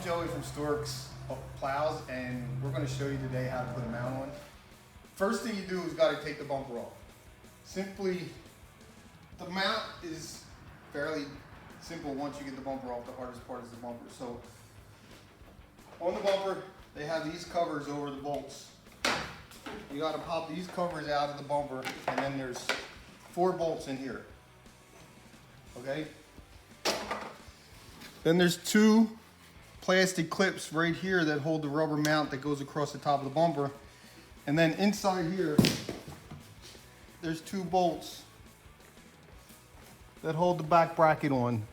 Joey from SnowEx Plows, and we're going to show you today how to put a mount on. First thing you do is got to take the bumper off. Simply, the mount is fairly simple once you get the bumper off. The hardest part is the bumper. So on the bumper, they have these covers over the bolts. You got to pop these covers out of the bumper, and then there's 4 bolts in here. Okay? Then there's 2 plastic clips right here that hold the rubber mount that goes across the top of the bumper. And then inside here, there's 2 bolts that hold the back bracket on.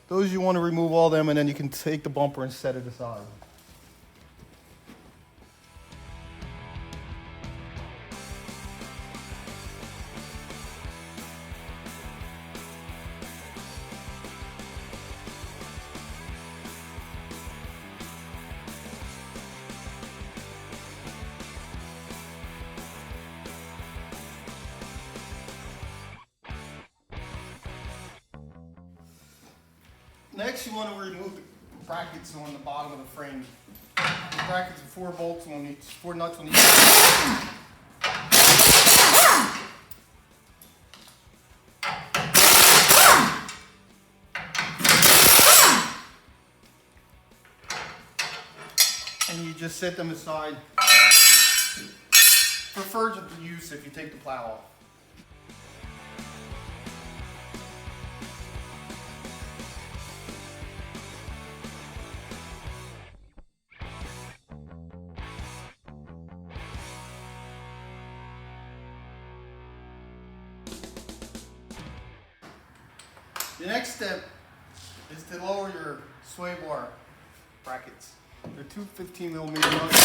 Those you want to remove all them, and then you can take the bumper and set it aside. Next, you want to remove the brackets on the bottom of the frame. The brackets are 4 bolts on each, 4 nuts on each. And you just set them aside for further use if you take the plow off. The next step is to lower your sway bar brackets. They're 2 15mm nuts.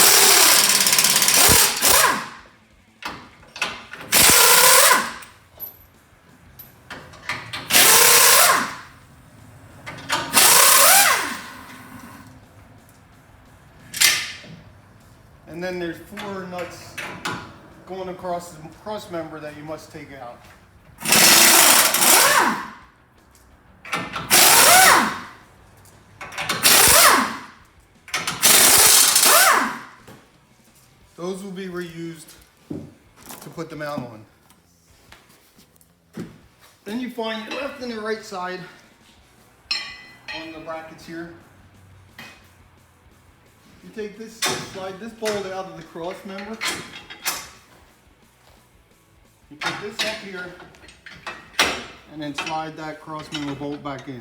And then there's 4 nuts going across the cross member that you must take out. Those will be reused to put the mount on. Then you find your left and your right side on the brackets here. You take this, slide this bolt out of the cross member. You put this up here and then slide that cross member bolt back in.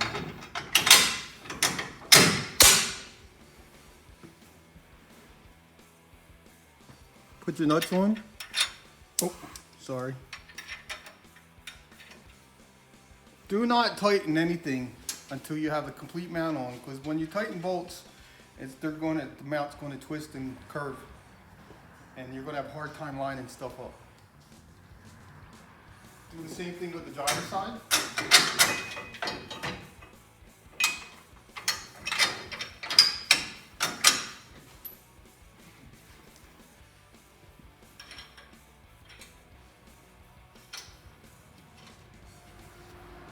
Put your nuts on. Oh, sorry. Do not tighten anything until you have the complete mount on, because when you tighten bolts, the mount's going to twist and curve, and you're going to have a hard time lining stuff up. Do the same thing with the driver's side.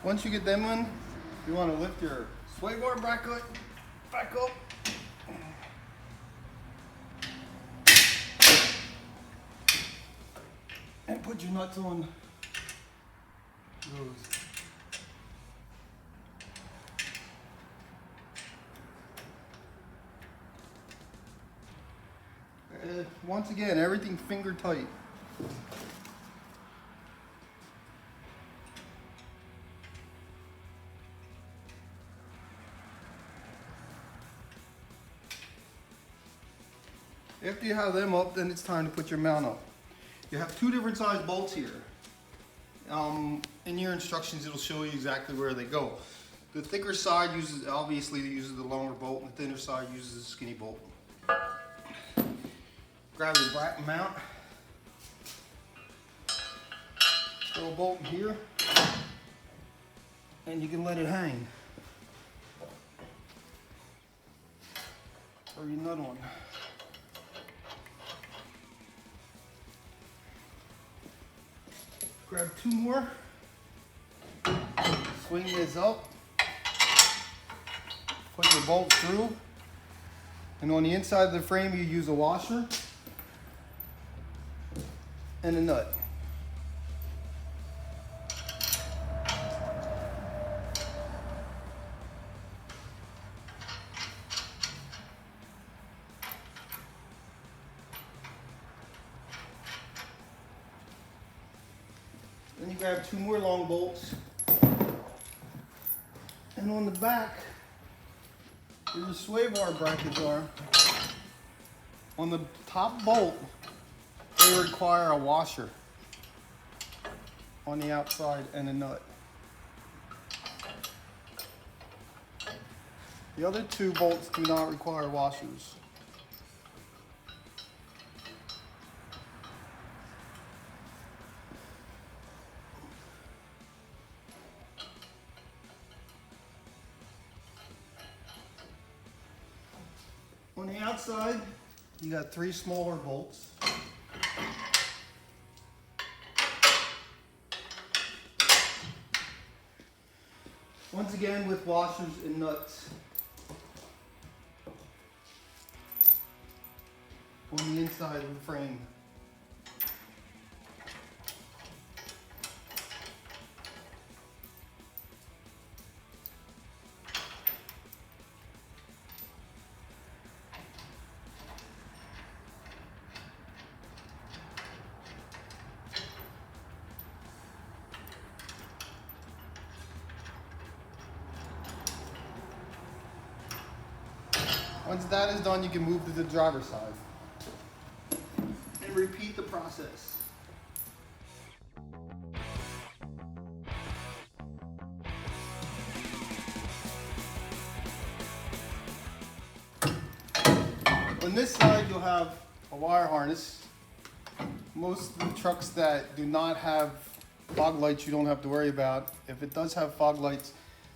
Once you get them on, you want to lift your sway bar bracket back up. And put your nuts on those. Once again, everything finger tight. After you have them up, then it's time to put your mount up. You have 2 different size bolts here. In your instructions, it'll show you exactly where they go. The thicker side uses the longer bolt, and the thinner side uses the skinny bolt. Grab your mount, throw a bolt in here, and you can let it hang. Throw your nut on. Grab 2 more, swing this up, put your bolt through, And on the inside of the frame, you use a washer and a nut. Then you grab 2 more long bolts. And on the back, where your sway bar brackets are, on the top bolt, they require a washer on the outside and a nut. The other 2 bolts do not require washers. On the outside, you got 3 smaller bolts. Once again with washers and nuts. On the inside of the frame. Once that is done, you can move to the driver's side and repeat the process. On this side, you'll have a wire harness. Most of the trucks that do not have fog lights, you don't have to worry about. If it does have fog lights,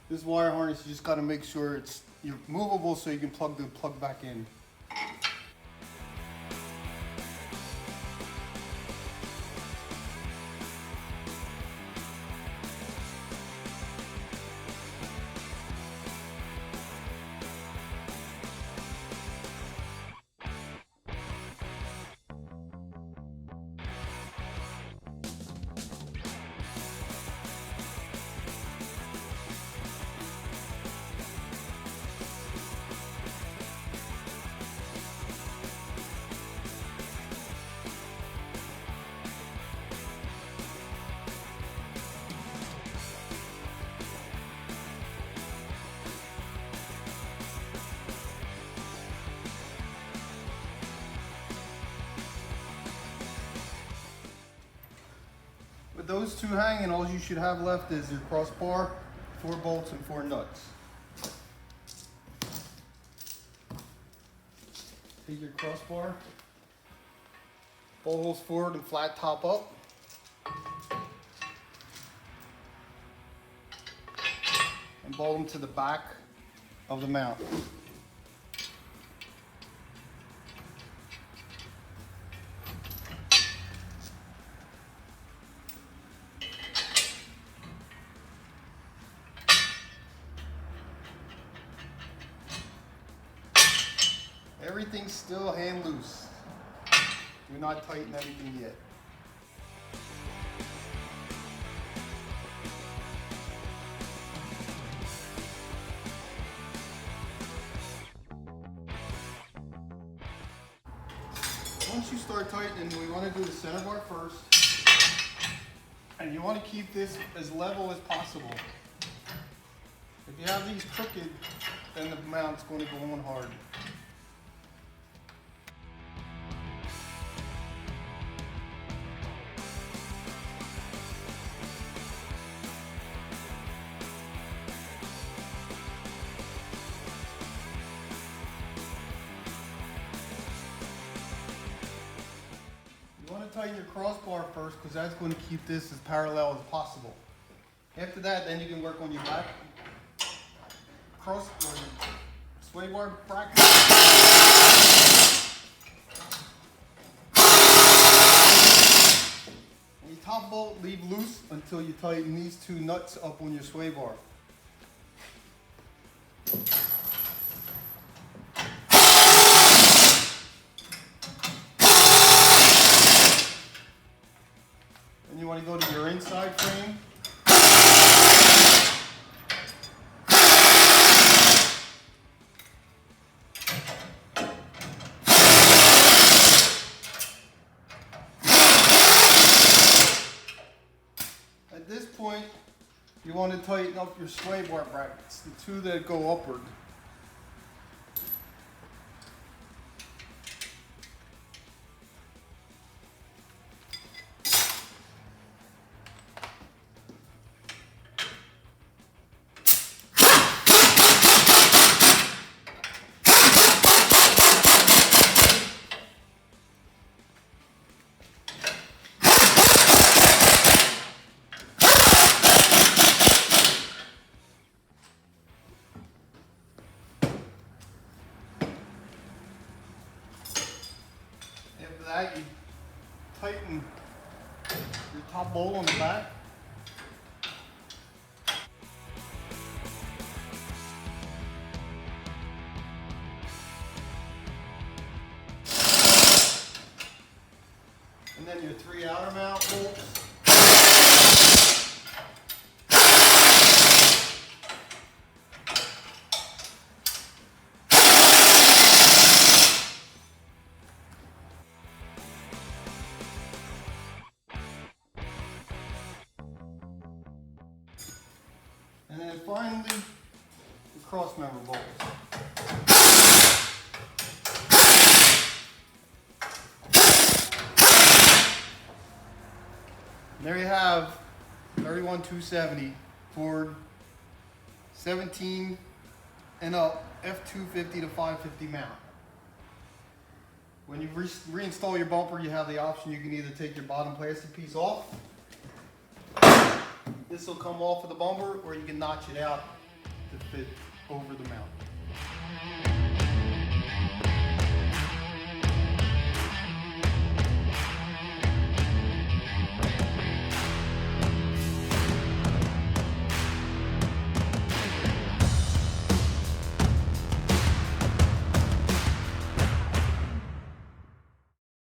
this wire harness, you just got to make sure you're movable so you can plug the plug back in. With those 2 hanging, all you should have left is your crossbar, 4 bolts, and 4 nuts. Take your crossbar, bolt holes forward and flat top up. And bolt them to the back of the mount. Everything's still hand loose. Do not tighten anything yet. Once you start tightening, we want to do the center bar first. And you want to keep this as level as possible. If you have these crooked, then the mount's going to go on hard. You want to tighten your crossbar first because that's going to keep this as parallel as possible. After that, then you can work on your back sway bar bracket. And your top bolt leave loose until you tighten these 2 nuts up on your sway bar. And you want to go to your inside frame. At this point, you want to tighten up your sway bar brackets, the two that go upward. After that, you tighten your top bowl on the back. And then your 3 outer mount bolts. And then finally, the cross member bolts. And there you have 31-270 Ford 17 and up F250 to 550 mount. When you reinstall your bumper, you have the option. You can either take your bottom plastic piece off. This will come off of the bumper, or you can notch it out to fit over the mount.